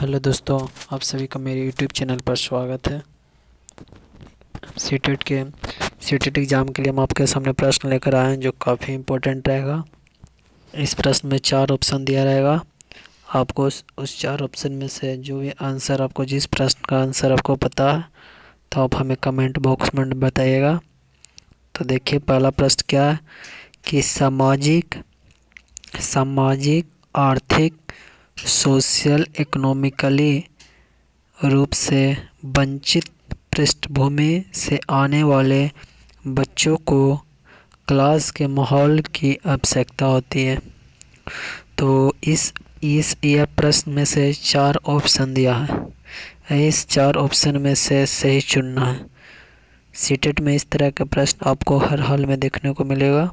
Hello दोस्तों, आप सभी का मेरे यूट्यूब चैनल पर स्वागत है। सीटेट एग्ज़ाम के लिए हम आपके सामने प्रश्न लेकर आए हैं जो काफ़ी इम्पोर्टेंट रहेगा। इस प्रश्न में 4 ऑप्शन दिया रहेगा। आपको उस 4 ऑप्शन में से जो भी आंसर आपको, जिस प्रश्न का आंसर आपको पता है तो आप हमें कमेंट बॉक्स में बताइएगा। तो देखिए, पहला प्रश्न क्या है कि सामाजिक आर्थिक सोशल इकोनॉमिकली रूप से वंचित पृष्ठभूमि से आने वाले बच्चों को क्लास के माहौल की आवश्यकता होती है। तो इस यह प्रश्न में से 4 ऑप्शन दिया है। इस 4 ऑप्शन में से सही चुनना है। सीटेट में इस तरह का प्रश्न आपको हर हाल में देखने को मिलेगा।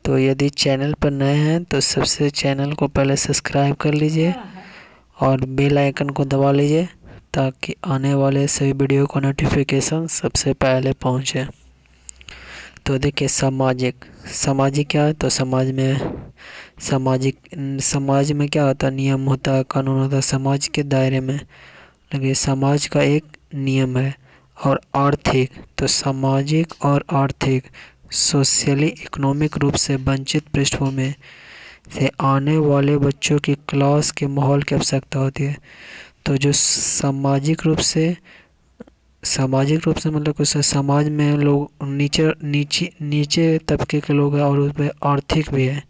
तो यदि चैनल पर नए हैं तो सबसे चैनल को पहले सब्सक्राइब कर लीजिए और बेल आइकन को दबा लीजिए ताकि आने वाले सभी वीडियो को नोटिफिकेशन सबसे पहले पहुंचे। तो देखिए, सामाजिक क्या है? तो समाज में क्या होता है? नियम होता है, कानून होता है समाज के दायरे में, लेकिन समाज का एक नियम है। और आर्थिक, तो सामाजिक और आर्थिक सोशली इकोनॉमिक रूप से वंचित पृष्ठभूमि से आने वाले बच्चों की क्लास के माहौल की आवश्यकता होती है। तो जो सामाजिक रूप से मतलब कुछ समाज में लोग नीचे तबके के लोग हैं और उसमें आर्थिक भी है।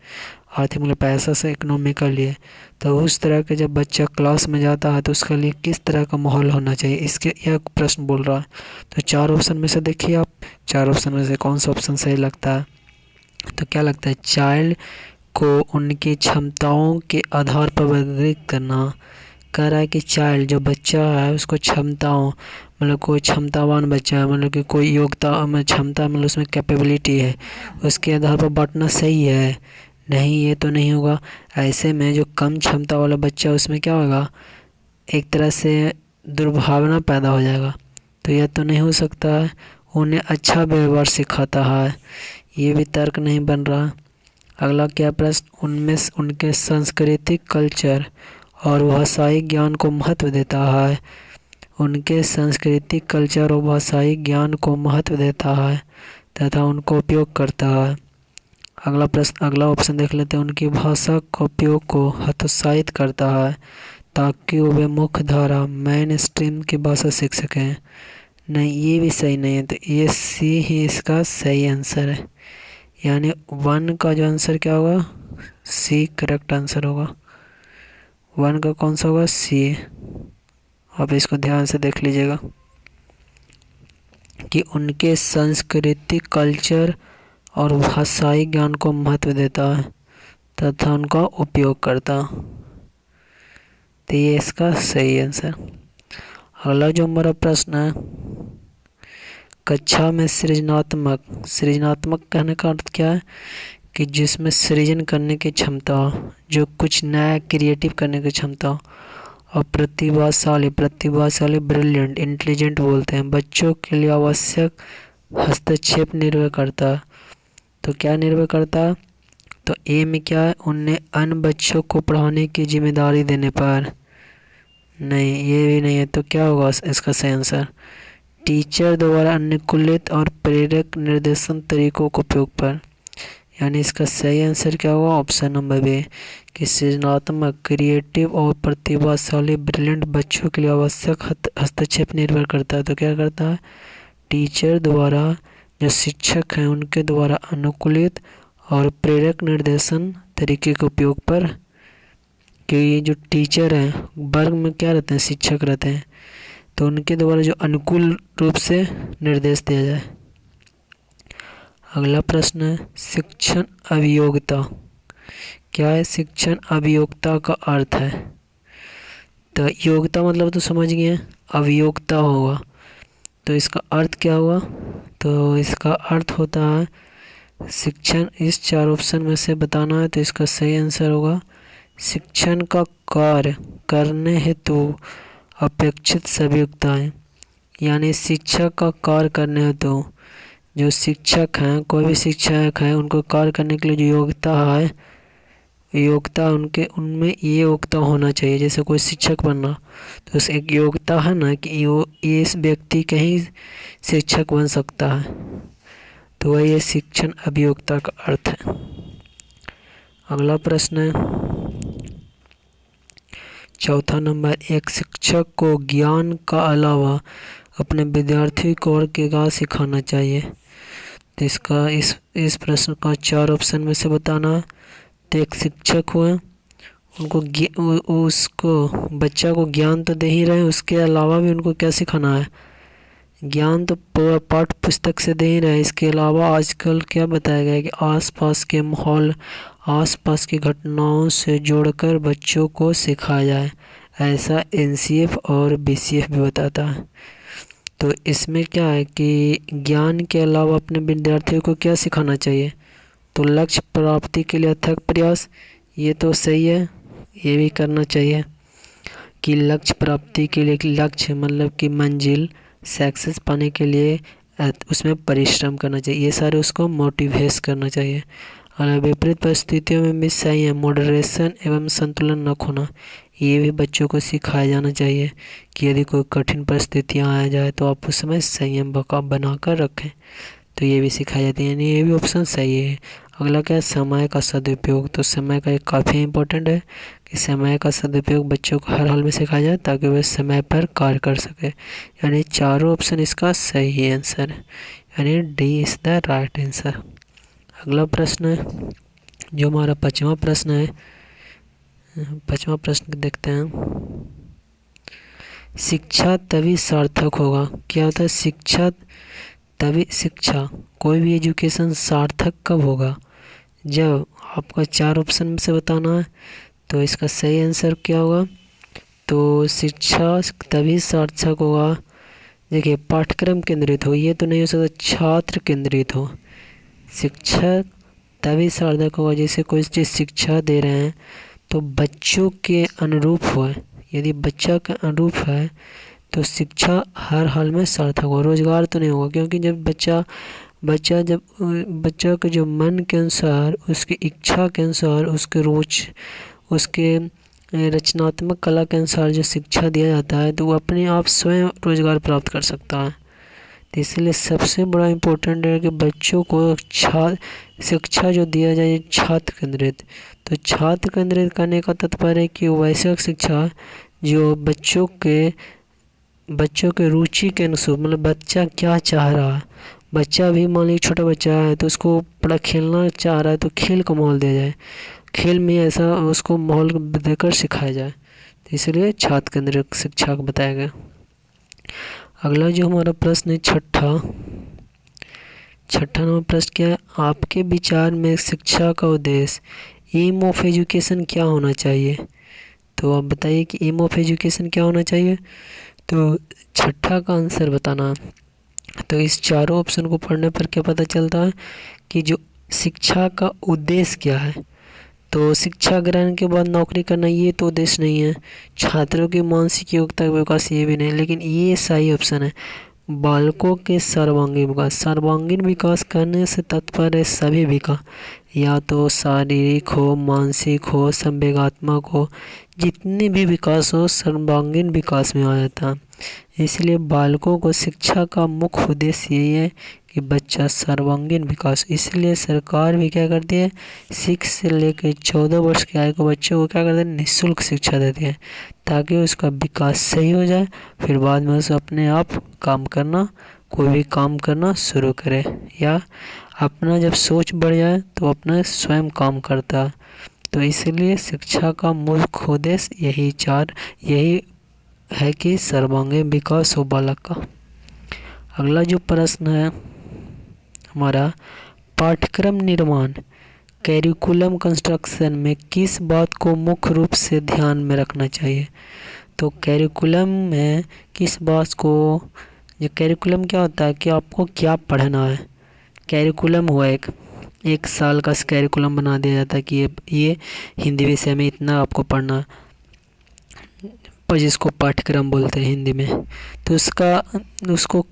आर्थिक मतलब पैसा से इकोनॉमिकली है। तो उस तरह के जब बच्चा क्लास में जाता है तो उसके लिए किस तरह का माहौल होना चाहिए, इसके यह प्रश्न बोल रहा है। तो 4 ऑप्शन में से देखिए आप, 4 ऑप्शन में से कौन सा ऑप्शन सही लगता है? तो क्या लगता है? चाइल्ड को उनकी क्षमताओं के आधार पर वर्गीकृत करना। कह रहा है कि चाइल्ड, जो बच्चा है, उसको क्षमताओं मतलब कोई क्षमतावान बच्चा है, मतलब कि कोई योग्यता में क्षमता मतलब उसमें कैपेबिलिटी है, उसके आधार पर बांटना सही है? नहीं, ये तो नहीं होगा। ऐसे में जो कम क्षमता वाला बच्चा उसमें क्या होगा, एक तरह से दुर्भावना पैदा हो जाएगा। तो यह तो नहीं हो सकता है। उन्हें अच्छा व्यवहार सिखाता है, ये भी तर्क नहीं बन रहा। अगला क्या प्रश्न? उनमें उनके सांस्कृतिक कल्चर और भाषाई ज्ञान को महत्व देता है। उनके सांस्कृतिक कल्चर और भाषाई ज्ञान को महत्व देता है तथा उनको उपयोग करता है। अगला प्रश्न, अगला ऑप्शन देख लेते हैं। उनकी भाषा का उपयोग को हतोत्साहित करता है ताकि वे मुख्य धारा मेन स्ट्रीम की भाषा सीख सकें। नहीं, ये भी सही नहीं है। तो ये सी ही इसका सही आंसर है, यानी 1 का जो आंसर क्या होगा? सी करेक्ट आंसर होगा। 1 का कौन सा होगा? सी। आप इसको ध्यान से देख लीजिएगा कि उनके सांस्कृतिक कल्चर और भाषाई ज्ञान को महत्व देता है तथा उनका उपयोग करता। तो ये इसका सही आंसर। अगला जो हमारा प्रश्न है, कक्षा में सृजनात्मक कहने का अर्थ क्या है? कि जिसमें सृजन करने की क्षमता, जो कुछ नया क्रिएटिव करने की क्षमता, और प्रतिभाशाली ब्रिलियंट, इंटेलिजेंट बोलते हैं, बच्चों के लिए आवश्यक हस्तक्षेप निर्भर करता है। तो क्या निर्भर करता है? तो ए में क्या है? उन्हें अन्य बच्चों को पढ़ाने की जिम्मेदारी देने पर। नहीं, ये भी नहीं है। तो क्या होगा इसका सही आंसर? टीचर द्वारा अनुकूलित और प्रेरक निर्देशन तरीकों के उपयोग पर। यानी इसका सही आंसर क्या होगा? ऑप्शन नंबर बी, कि सृजनात्मक, क्रिएटिव और प्रतिभाशाली ब्रिलियंट बच्चों के लिए आवश्यक हस्तक्षेप निर्भर करता है। तो क्या करता है? टीचर द्वारा, जो शिक्षक हैं उनके द्वारा अनुकूलित और प्रेरक निर्देशन तरीके के उपयोग पर। कि ये जो टीचर हैं वर्ग में क्या रहते हैं? शिक्षक रहते हैं, तो उनके द्वारा जो अनुकूल रूप से निर्देश दिया जाए। अगला प्रश्न है, शिक्षण अभियोग्यता क्या है? शिक्षण अभियोग्यता का अर्थ है, तो योग्यता मतलब तो समझ गए हैं, अभियोग्यता होगा तो इसका अर्थ क्या हुआ? तो इसका अर्थ होता है शिक्षण। इस 4 ऑप्शन में से बताना है तो इसका सही आंसर होगा शिक्षण का कार्य करने हेतु अपेक्षित सभी योग्यताएं। यानी शिक्षक का कार्य करने हेतु जो शिक्षक हैं, कोई भी शिक्षक हैं, उनको कार्य करने के लिए जो योग्यता है योग्यता उनमें ये योग्यता होना चाहिए। जैसे कोई शिक्षक बनना, तो उस एक योग्यता है ना कि ये इस व्यक्ति कहीं शिक्षक बन सकता है, तो वही ये शिक्षण अभियोग्यता का अर्थ है। अगला प्रश्न है 4 नंबर, एक शिक्षक को ज्ञान का अलावा अपने विद्यार्थी को और क्या सिखाना चाहिए। तो इसका इस प्रश्न का 4 ऑप्शन में से बताना है। तो एक शिक्षक हुए, उसको बच्चा को ज्ञान तो दे ही रहे हैं, उसके अलावा भी उनको क्या सिखाना है। ज्ञान तो पाठ पुस्तक से दे ही रहे हैं, इसके अलावा आजकल क्या बताया गया है कि आसपास के माहौल, आसपास की घटनाओं से जोड़कर बच्चों को सिखाया जाए, ऐसा एनसीएफ और बीसीएफ भी बताता है। तो इसमें क्या है कि ज्ञान के अलावा अपने विद्यार्थियों को क्या सिखाना चाहिए। तो लक्ष्य प्राप्ति के लिए अथक प्रयास, ये तो सही है, ये भी करना चाहिए कि लक्ष्य प्राप्ति के लिए, लक्ष्य मतलब कि मंजिल, सक्सेस पाने के लिए उसमें परिश्रम करना चाहिए, ये सारे उसको मोटिवेट करना चाहिए। और विपरीत परिस्थितियों में भी सही है, मॉडरेशन एवं संतुलन न खोना, ये भी बच्चों को सिखाया जाना चाहिए कि यदि कोई कठिन परिस्थितियाँ आ जाए तो आप उस समय संयम बनाकर रखें, तो ये भी सिखाई जाती है, यानी ये भी ऑप्शन सही है। अगला क्या है, समय का सदुपयोग। तो समय का एक काफ़ी इम्पोर्टेंट है कि समय का सदुपयोग बच्चों को हर हाल में सिखाया जाए ताकि वह समय पर कार्य कर सके, यानी चारों ऑप्शन इसका सही आंसर है, यानी D is the right answer. अगला प्रश्न है जो हमारा 5वां प्रश्न है, 5वां प्रश्न देखते हैं। शिक्षा तभी सार्थक होगा। क्या होता है शिक्षा शिक्षा, कोई भी एजुकेशन सार्थक कब होगा, जब आपका 4 ऑप्शन में से बताना है। तो इसका सही आंसर क्या होगा। तो शिक्षा तभी सार्थक होगा, देखिए पाठ्यक्रम केंद्रित हो, ये तो नहीं हो सकता, छात्र केंद्रित हो। शिक्षा तभी सार्थक होगा जैसे कोई चीज़ शिक्षा दे रहे हैं तो बच्चों के अनुरूप हो, यदि बच्चा के अनुरूप है तो शिक्षा हर हाल में सार्थक हो। रोजगार तो नहीं होगा, क्योंकि जब बच्चा के जो मन के अनुसार, उसकी इच्छा के अनुसार, उसके रचनात्मक कला के अनुसार जो शिक्षा दिया जाता है तो वो अपने आप स्वयं रोजगार प्राप्त कर सकता है। तो इसलिए सबसे बड़ा इम्पोर्टेंट है कि बच्चों को शिक्षा जो दिया जाए छात्र केंद्रित। तो छात्र केंद्रित करने का तात्पर्य है कि वैसा शिक्षा जो बच्चों के रुचि के अनुसार, मतलब बच्चा क्या चाह रहा है। बच्चा भी मान लीजिए छोटा बच्चा है तो उसको बड़ा खेलना चाह रहा है तो खेल का माहौल दिया जाए, खेल में ऐसा उसको माहौल देकर सिखाया जाए, तो इसलिए छात्र केंद्रित शिक्षा को बताया गया। अगला जो हमारा प्रश्न है छठा नंबर प्रश्न क्या है, आपके विचार में शिक्षा का उद्देश्य, एम ऑफ एजुकेशन क्या होना चाहिए। तो आप बताइए कि एम ऑफ एजुकेशन क्या होना चाहिए। तो छठा का आंसर बताना। तो इस चारों ऑप्शन को पढ़ने पर क्या पता चलता है कि जो शिक्षा का उद्देश्य क्या है। तो शिक्षा ग्रहण के बाद नौकरी करना ये तो उद्देश्य नहीं है, छात्रों की मानसिक योग्यता का विकास ये भी नहीं, लेकिन ये सही ऑप्शन है, बालकों के सर्वांगीण विकास करने से तात्पर्य सभी विकास, या तो शारीरिक हो, मानसिक हो, संवेगात्मक हो, जितने भी विकास हो सर्वांगीण विकास में आ जाता है। इसलिए बालकों को शिक्षा का मुख्य उद्देश्य यही है कि बच्चा सर्वांगीण विकास, इसलिए सरकार भी क्या करती है 6 से लेकर 14 वर्ष की आयु के बच्चों को क्या करते हैं निःशुल्क शिक्षा देती है, ताकि उसका विकास सही हो जाए, फिर बाद में उसे अपने आप कोई भी काम करना शुरू करे, या अपना जब सोच बढ़ जाए तो अपना स्वयं काम करता है। तो इसलिए शिक्षा का मुख्य उद्देश्य यही है कि सर्वांगीण विकास हो बालक का। अगला जो प्रश्न है हमारा, पाठ्यक्रम निर्माण, कैरिकुलम कंस्ट्रक्शन में किस बात को मुख्य रूप से ध्यान में रखना चाहिए। तो कैरिकुलम में किस बात को, ये कैरिकुलम क्या होता है कि आपको क्या पढ़ना है। कैरिकुलम हुआ एक साल का कैरिकुलम बना दिया जाता है कि ये हिंदी विषय में इतना आपको पढ़ना, पर जिसको पाठ्यक्रम बोलते हैं हिंदी में। तो उसको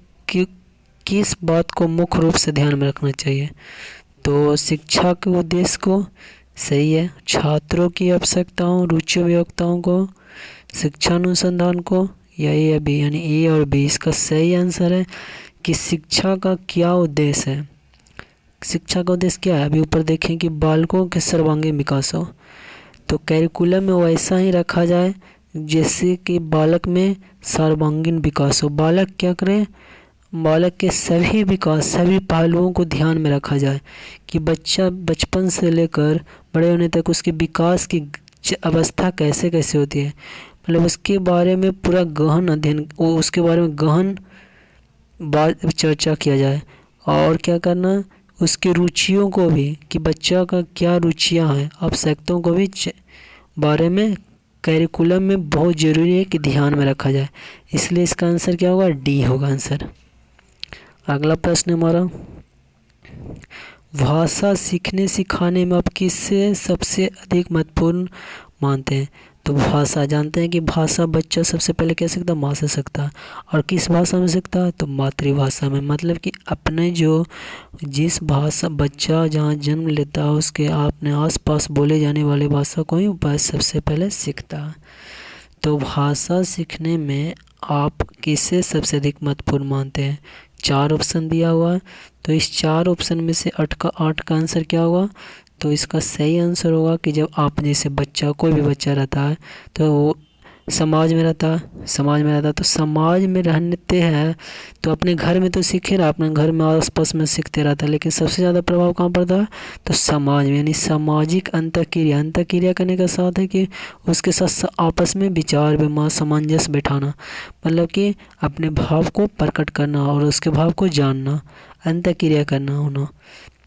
किस बात को मुख्य रूप से ध्यान में रखना चाहिए। तो शिक्षा के उद्देश्य को, सही है। छात्रों की आवश्यकताओं, रुचियों, व्यापकताओं को, शिक्षा अनुसंधान को, या ए या बी, यानी ए और बी। इसका सही आंसर है कि शिक्षा का क्या उद्देश्य है। शिक्षा का उद्देश्य क्या है? अभी ऊपर देखें कि बालकों के सर्वांगीण विकास हो, तो कैरिकुलम में वैसा ही रखा जाए जैसे कि बालक में सर्वांगीण विकास हो। बालक क्या करे? बालक के सभी विकास, सभी पहलुओं को ध्यान में रखा जाए कि बच्चा बचपन से लेकर बड़े होने तक उसके विकास की अवस्था कैसे कैसे होती है, मतलब उसके बारे में पूरा गहन अध्ययन, उसके बारे में गहन बात चर्चा किया जाए। और क्या करना, उसकी रुचियों को भी, कि बच्चा का क्या रुचियां हैं, आवश्यकताओं को भी बारे में कैरिकुलम में बहुत ज़रूरी है कि ध्यान में रखा जाए। इसलिए इसका आंसर क्या होगा? डी होगा आंसर। अगला प्रश्न हमारा, भाषा सीखने सिखाने में आप किससे सबसे अधिक महत्वपूर्ण मानते हैं? तो भाषा, जानते हैं कि भाषा बच्चा सबसे पहले क्या सीखता है? माँ से सीखता है। और किस भाषा में सीखता है? तो मातृभाषा में। मतलब कि अपने जो जिस भाषा बच्चा जहाँ जन्म लेता है उसके अपने आसपास बोले जाने वाली भाषा को ही वह सबसे पहले सीखता है। तो भाषा सीखने में आप किसे सबसे अधिक महत्वपूर्ण मानते हैं? 4 ऑप्शन दिया हुआ है, तो इस 4 ऑप्शन में से 8 का आंसर क्या होगा? तो इसका सही आंसर होगा कि जब आप जैसे बच्चा, कोई भी बच्चा रहता है तो वो समाज में रहता है, तो समाज में रहते हैं तो अपने घर में तो सीखे ना, अपने घर में आसपास में सीखते रहता है, लेकिन सबसे ज़्यादा प्रभाव कहाँ पड़ता है? तो समाज में, यानी सामाजिक अंतःक्रिया करने का साथ है कि उसके साथ आपस में विचार विमर्श, सामंजस्य बैठाना, मतलब कि अपने भाव को प्रकट करना और उसके भाव को जानना, अंतःक्रिया करना होना।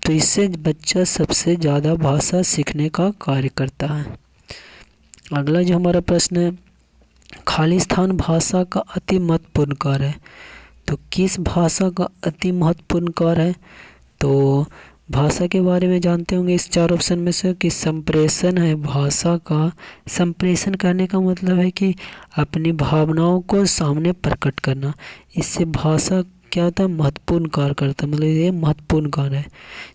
तो इससे बच्चा सबसे ज़्यादा भाषा सीखने का कार्य करता है। अगला जो हमारा प्रश्न है, खाली स्थान भाषा का अति महत्वपूर्ण कार्य है। तो किस भाषा का अति महत्वपूर्ण कार्य है? तो भाषा के बारे में जानते होंगे इस 4 ऑप्शन में से कि संप्रेषण है भाषा का। संप्रेषण करने का मतलब है कि अपनी भावनाओं को सामने प्रकट करना। इससे भाषा क्या होता है? महत्वपूर्ण कार्य करता है, मतलब ये महत्वपूर्ण कार्य है।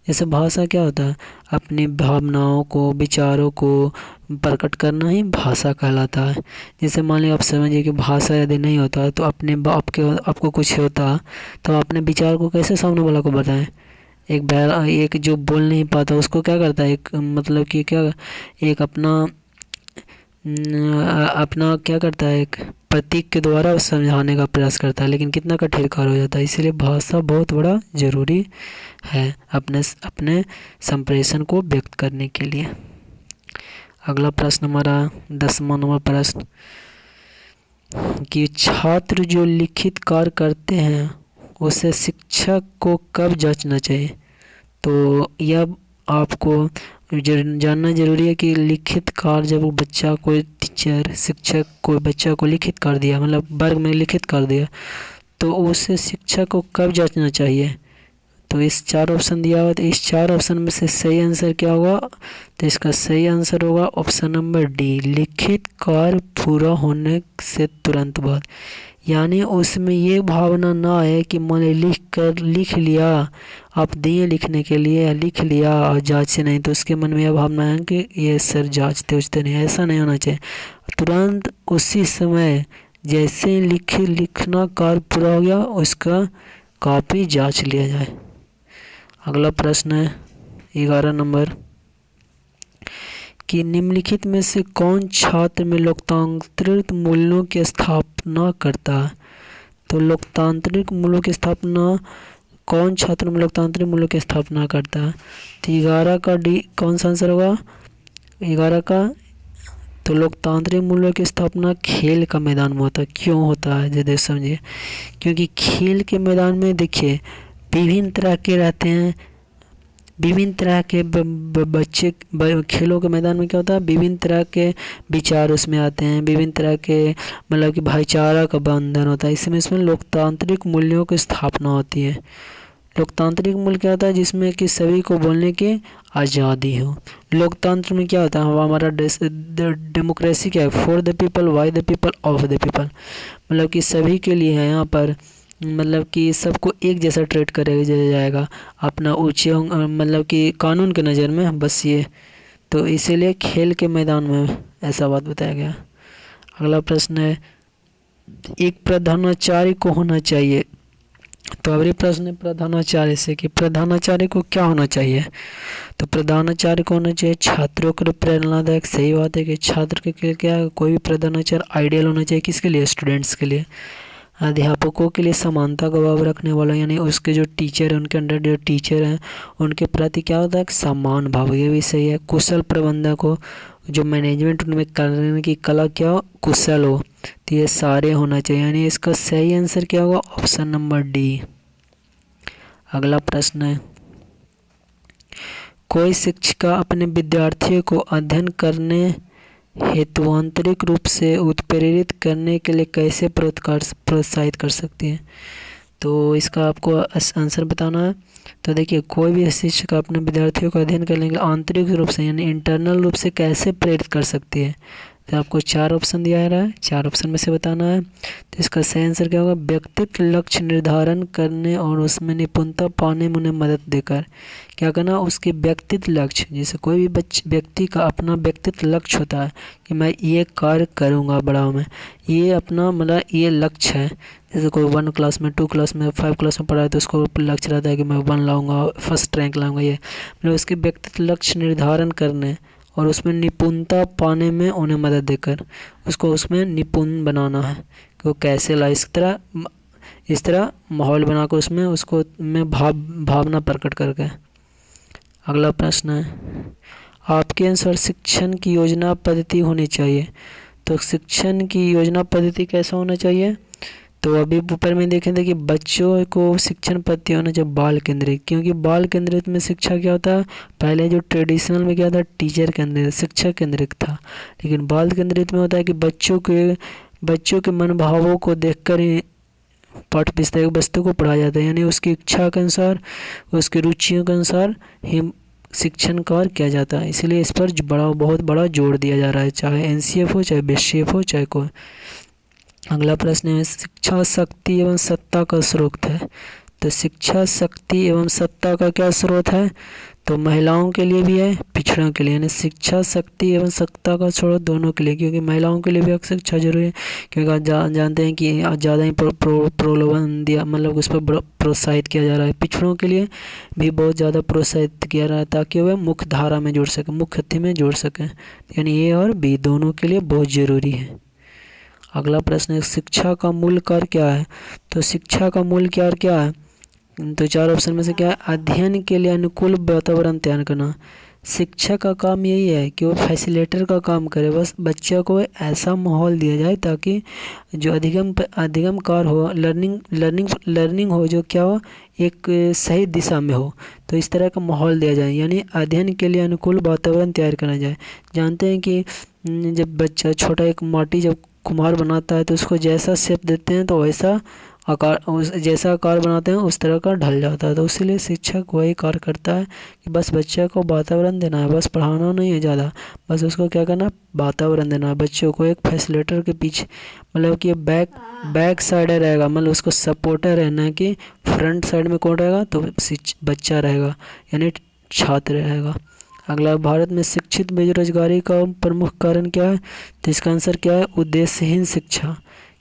जैसे भाषा क्या होता है? अपनी भावनाओं को, विचारों को प्रकट करना ही भाषा कहलाता है। जैसे मान लीजिए आप समझिए कि भाषा यदि नहीं होता तो आपको कुछ होता तो अपने विचार को कैसे सामने वाला को बताएं? एक जो बोल नहीं पाता उसको क्या करता है? एक मतलब कि क्या, एक अपना क्या करता है? एक प्रतीक के द्वारा समझाने का प्रयास करता है, लेकिन कितना कठिन कार्य हो जाता है। इसलिए भाषा बहुत बड़ा जरूरी है अपने संप्रेषण को व्यक्त करने के लिए। अगला प्रश्न हमारा 10वां नंबर प्रश्न, कि छात्र जो लिखित कार्य करते हैं उसे शिक्षक को कब जांचना चाहिए? तो यह आपको जानना जरूरी है कि लिखित कार्य जब बच्चा, कोई टीचर, शिक्षक कोई बच्चा को लिखित कर दिया, मतलब वर्ग में लिखित कर दिया, तो उसे शिक्षक को कब जांचना चाहिए? तो इस 4 ऑप्शन दिया हुआ, तो इस 4 ऑप्शन में से सही आंसर क्या होगा? तो इसका सही आंसर होगा ऑप्शन नंबर डी, लिखित कार्य पूरा होने से तुरंत बाद। यानी उसमें ये भावना ना आए कि मैंने लिख लिया, आप दिए लिखने के लिए, लिख लिया और जांचे नहीं, तो उसके मन में यह भावना है कि ये सर जांचते उचते नहीं। ऐसा नहीं होना चाहिए। तुरंत उसी समय जैसे लिखना कार्य पूरा हो गया उसका कॉपी जांच लिया जाए। अगला प्रश्न है 11 नंबर, कि निम्नलिखित में से कौन छात्र में लोकतांत्रिक मूल्यों की स्थापना करता है? तो लोकतांत्रिक मूल्यों की स्थापना, कौन छात्र में लोकतांत्रिक मूल्यों की स्थापना करता है? तो 11 का डी कौन सा आंसर होगा? 11 का, तो लोकतांत्रिक मूल्यों की स्थापना खेल का मैदान में होता है। क्यों होता है जरा समझिए। क्योंकि खेल के मैदान में देखिए विभिन्न तरह के रहते हैं, विभिन्न तरह के बच्चे, खेलों के मैदान में क्या होता है? विभिन्न तरह के विचार उसमें आते हैं, विभिन्न तरह के मतलब कि भाईचारा का बंधन होता है। इसमें लोकतांत्रिक मूल्यों की स्थापना होती है। लोकतांत्रिक मूल्य क्या होता है? जिसमें कि सभी को बोलने की आज़ादी हो। लोकतंत्र में क्या होता है? हमारा डेमोक्रेसी क्या है? For the people, by the people, of the people, मतलब कि सभी के लिए है। यहाँ पर मतलब कि सबको एक जैसा ट्रीट करेगा जाएगा, अपना ऊंचे मतलब कि कानून के नज़र में, बस ये। तो इसीलिए खेल के मैदान में ऐसा बात बताया गया। अगला प्रश्न है, एक प्रधानाचार्य को होना चाहिए। तो अगले प्रश्न है प्रधानाचार्य से कि प्रधानाचार्य को क्या होना चाहिए। तो प्रधानाचार्य को होना चाहिए छात्रों के लिए प्रेरणादायक। सही बात है कि छात्र के लिए क्या कोई भी प्रधानाचार्य आइडियल होना चाहिए, किसके लिए, स्टूडेंट्स के लिए। अध्यापकों के लिए समानता का भाव रखने वाला, यानी उसके जो टीचर हैं उनके अंडर जो टीचर हैं उनके प्रति क्या होता है, सम्मान भाव, ये भी सही है। कुशल प्रबंधक हो, जो मैनेजमेंट उनमें करने की कला क्या हो, कुशल हो। तो ये सारे होना चाहिए, यानी इसका सही आंसर क्या होगा, ऑप्शन नंबर डी। अगला प्रश्न है, कोई शिक्षिका अपने विद्यार्थियों को अध्ययन करने हेतु आंतरिक रूप से उत्प्रेरित करने के लिए कैसे प्रोत्साहित कर सकती है। तो इसका आपको आंसर बताना है। तो देखिए, कोई भी शिक्षक अपने विद्यार्थियों को अध्ययन करने के लिए आंतरिक रूप से यानी इंटरनल रूप से कैसे प्रेरित कर सकती है। तो आपको 4 ऑप्शन दिया रहा है, 4 ऑप्शन में से बताना है। तो इसका सही आंसर क्या होगा, व्यक्तित्व लक्ष्य निर्धारण करने और उसमें निपुणता पाने में उन्हें मदद देकर। क्या करना, उसके व्यक्तित्व लक्ष्य, जैसे कोई भी व्यक्ति का अपना व्यक्तित्व लक्ष्य होता है कि मैं ये कार्य करूँगा बड़ा में, ये अपना मतलब ये लक्ष्य है। जैसे कोई 1 क्लास में 2 क्लास में 5 क्लास में पढ़ा है तो उसको लक्ष्य रहता है कि मैं 1 लाऊंगा, फर्स्ट रैंक लाऊंगा। ये मतलब उसके व्यक्तित्व लक्ष्य निर्धारण करने और उसमें निपुणता पाने में उन्हें मदद देकर उसको उसमें निपुण बनाना है कि वो कैसे ला, इस तरह माहौल बनाकर उसमें उसको में भावना प्रकट करके। अगला प्रश्न है, आपके अनुसार शिक्षण की योजना पद्धति होनी चाहिए। तो शिक्षण की योजना पद्धति कैसा होना चाहिए। तो अभी ऊपर में देखें कि बच्चों को शिक्षण पद्धति होना चाहिए बाल केंद्रित, क्योंकि बाल केंद्रित में शिक्षा क्या होता है, पहले जो ट्रेडिशनल में क्या था, टीचर केंद्रित शिक्षक केंद्रित था, लेकिन बाल केंद्रित में होता है कि बच्चों के मनोभावों को देखकर ही पाठ पुस्तक वस्तु को पढ़ाया जाता है, यानी उसकी इच्छा के अनुसार उसकी रुचियों के अनुसार ही शिक्षण कार्य किया जाता है। इसलिए इस पर बहुत बड़ा जोर दिया जा रहा है, चाहे एनसीएफ हो, चाहे बीसीएफ हो, चाहे कोई। अगला प्रश्न है, शिक्षा शक्ति एवं सत्ता का स्रोत है। तो शिक्षा शक्ति एवं सत्ता का क्या स्रोत है। तो महिलाओं के लिए भी है, पिछड़ों के लिए, यानी शिक्षा शक्ति एवं सत्ता का स्रोत दोनों के लिए, क्योंकि महिलाओं के लिए भी शिक्षा जरूरी है, क्योंकि आज जानते हैं कि आज ज़्यादा ही प्रलोभन दिया, मतलब उस पर प्रोत्साहित किया जा रहा है। पिछड़ों के लिए भी बहुत ज़्यादा प्रोत्साहित किया जा रहा है ताकि वह मुख्य धारा में जुड़ सके, मुख्य में जुड़ सकें, यानी ए और बी दोनों के लिए बहुत ज़रूरी है। अगला प्रश्न है, शिक्षा का मूल कार्य क्या है। तो शिक्षा का मूल कार्य क्या है। तो 4 ऑप्शन में से क्या है, अध्ययन के लिए अनुकूल वातावरण तैयार करना। शिक्षक का काम यही है कि वो फैसिलिटेटर का काम करे, बस बच्चे को ऐसा माहौल दिया जाए ताकि जो अधिगम कार्य हो, लर्निंग हो, जो क्या हो, एक सही दिशा में हो, तो इस तरह का माहौल दिया जाए, यानी अध्ययन के लिए अनुकूल वातावरण तैयार करना जाए। जानते हैं कि जब बच्चा छोटा एक माटी जब कुम्हार बनाता है तो उसको जैसा शेप देते हैं तो वैसा आकार, जैसा आकार बनाते हैं उस तरह का ढल जाता है। तो इसीलिए शिक्षक वही कार्य करता है कि बस बच्चे को वातावरण देना है, बस पढ़ाना नहीं है ज़्यादा, बस उसको क्या करना है, वातावरण देना है। बच्चों को एक फैसिलिटेटर के पीछे, मतलब कि बैक साइड रहेगा, मतलब उसको सपोर्टर रहना है कि फ्रंट साइड में कौन रहेगा, तो बच्चा रहेगा, यानी छात्र रहेगा। अगला, भारत में शिक्षित बेरोजगारी का प्रमुख कारण क्या है। तो इसका आंसर क्या है, उद्देश्यहीन शिक्षा।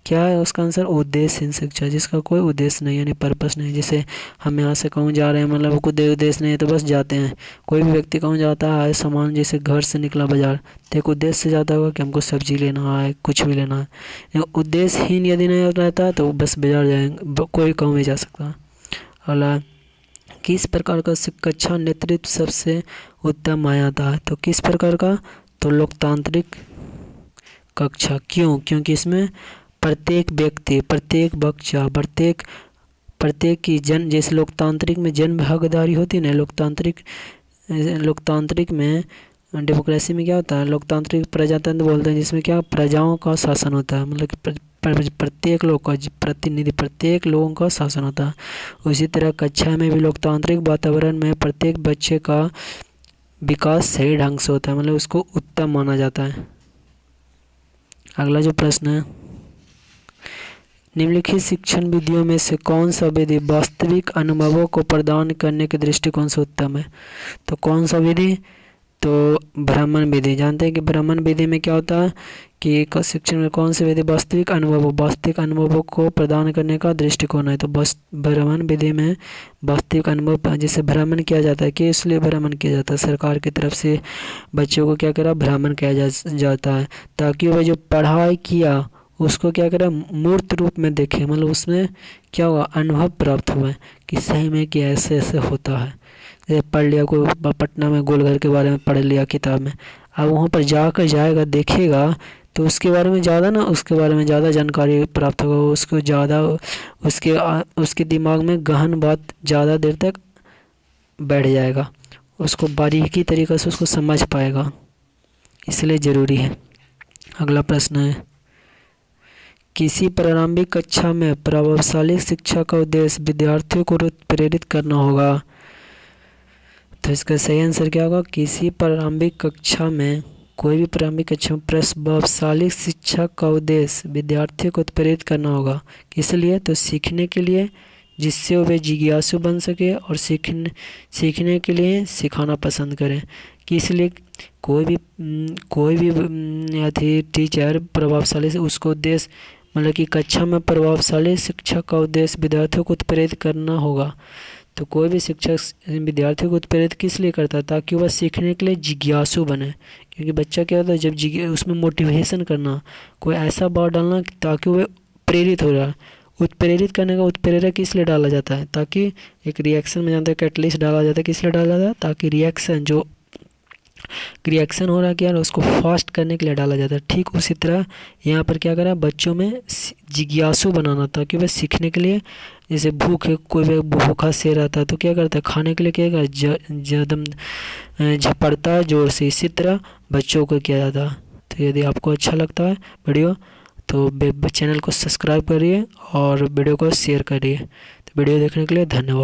क्या है उसका आंसर, उद्देश्यहीन शिक्षा, जिसका कोई उद्देश्य नहीं, यानी पर्पस नहीं। जैसे हम यहाँ से कहूँ जा रहे हैं, मतलब कोई उद्देश्य नहीं है तो बस जाते हैं। कोई भी व्यक्ति कहूँ जाता है, सामान जैसे घर से निकला बाजार तो एक उद्देश्य से जाता होगा कि हमको सब्जी लेना है, कुछ भी लेना है। उद्देश्यहीन यदि नहीं रहता है तो बस बाजार जाएंगे, कोई कहूँ भी जा सकता। अगला, किस प्रकार का कक्षा नेतृत्व सबसे उत्तम माना जाता है। तो किस प्रकार का, तो लोकतांत्रिक कक्षा। क्यों, क्योंकि इसमें प्रत्येक व्यक्ति, प्रत्येक बच्चा, प्रत्येक की जैसे लोकतांत्रिक में जन भागीदारी होती है ना, लोकतांत्रिक में, डेमोक्रेसी में क्या होता है, लोकतांत्रिक प्रजातंत्र बोलते हैं, जिसमें क्या प्रजाओं का शासन होता है, मतलब प्रत्येक लोग का प्रतिनिधि, प्रत्येक लोगों का शासन होता है। उसी तरह कक्षा में भी लोकतांत्रिक वातावरण में प्रत्येक बच्चे का विकास सही ढंग से होता है, मतलब उसको उत्तम माना जाता है। अगला जो प्रश्न है, निम्नलिखित शिक्षण विधियों में से कौन सा विधि वास्तविक अनुभवों को प्रदान करने के दृष्टिकोण से उत्तम है। तो कौन सा विधि, तो भ्रमण विधि जानते हैं कि भ्रमण विधि में क्या होता है कि शिक्षण में कौन सी विधि वास्तविक अनुभवों को प्रदान करने का दृष्टिकोण है। तो बस भ्रमण विधि में वास्तविक अनुभव जैसे भ्रमण किया जाता है कि इसलिए भ्रमण किया जाता है, सरकार की तरफ से बच्चों को क्या करा भ्रमण किया जाता है, ताकि वह जो पढ़ाई किया उसको क्या करें मूर्त रूप में देखे, मतलब उसमें क्या हुआ अनुभव प्राप्त हुआ कि सही में कि ऐसे ऐसे होता है। जैसे पढ़ लिया कोई पटना में गोलघर के बारे में पढ़ लिया किताब में, अब वहाँ पर जाकर जाएगा देखेगा तो उसके बारे में ज़्यादा जानकारी प्राप्त होगा, उसको ज़्यादा उसके दिमाग में गहन बात ज़्यादा देर तक बैठ जाएगा, उसको बारीकी तरीक़े से उसको समझ पाएगा, इसलिए ज़रूरी है। अगला प्रश्न है, किसी प्रारंभिक कक्षा में प्रभावशाली शिक्षा का उद्देश्य विद्यार्थियों को प्रेरित करना होगा। तो इसका सही आंसर क्या होगा, किसी प्रारंभिक कक्षा में कोई भी प्रारंभिक कक्षा में प्रभावशाली शिक्षा का उद्देश्य विद्यार्थियों को प्रेरित करना होगा। किस लिए, तो सीखने के लिए, जिससे वे जिज्ञासु बन सके और सीखने के लिए सिखाना पसंद करें। कि इसलिए कोई भी टीचर प्रभावशाली से उसको उद्देश्य मतलब कि कक्षा में प्रभावशाली शिक्षा का उद्देश्य विद्यार्थियों को उत्प्रेरित करना होगा। तो कोई भी शिक्षक विद्यार्थियों को उत्प्रेरित किस लिए करता है, ताकि वह सीखने के लिए जिज्ञासु बने। क्योंकि बच्चा क्या होता है जब उसमें मोटिवेशन करना, कोई ऐसा बात डालना ताकि वह प्रेरित हो रहा है। उत्प्रेरित करने का उत्प्रेरक किस लिए डाला जाता है, ताकि एक रिएक्शन में जानते हैं कैटलिस्ट डाला जाता है, किस लिए डाला जाता है, ताकि रिएक्शन हो रहा है कि यार उसको फास्ट करने के लिए डाला जाता है। ठीक उसी तरह यहाँ पर क्या करा बच्चों में जिज्ञासु बनाना, ताकि वह सीखने के लिए, जैसे कोई भूखा शेर रहता है तो क्या करता है खाने के लिए क्या एकदम झपड़ता है जोर से, इसी तरह बच्चों को किया जाता है। तो यदि आपको अच्छा लगता है वीडियो तो चैनल को सब्सक्राइब करिए और वीडियो को शेयर करिए। तो वीडियो देखने के लिए धन्यवाद।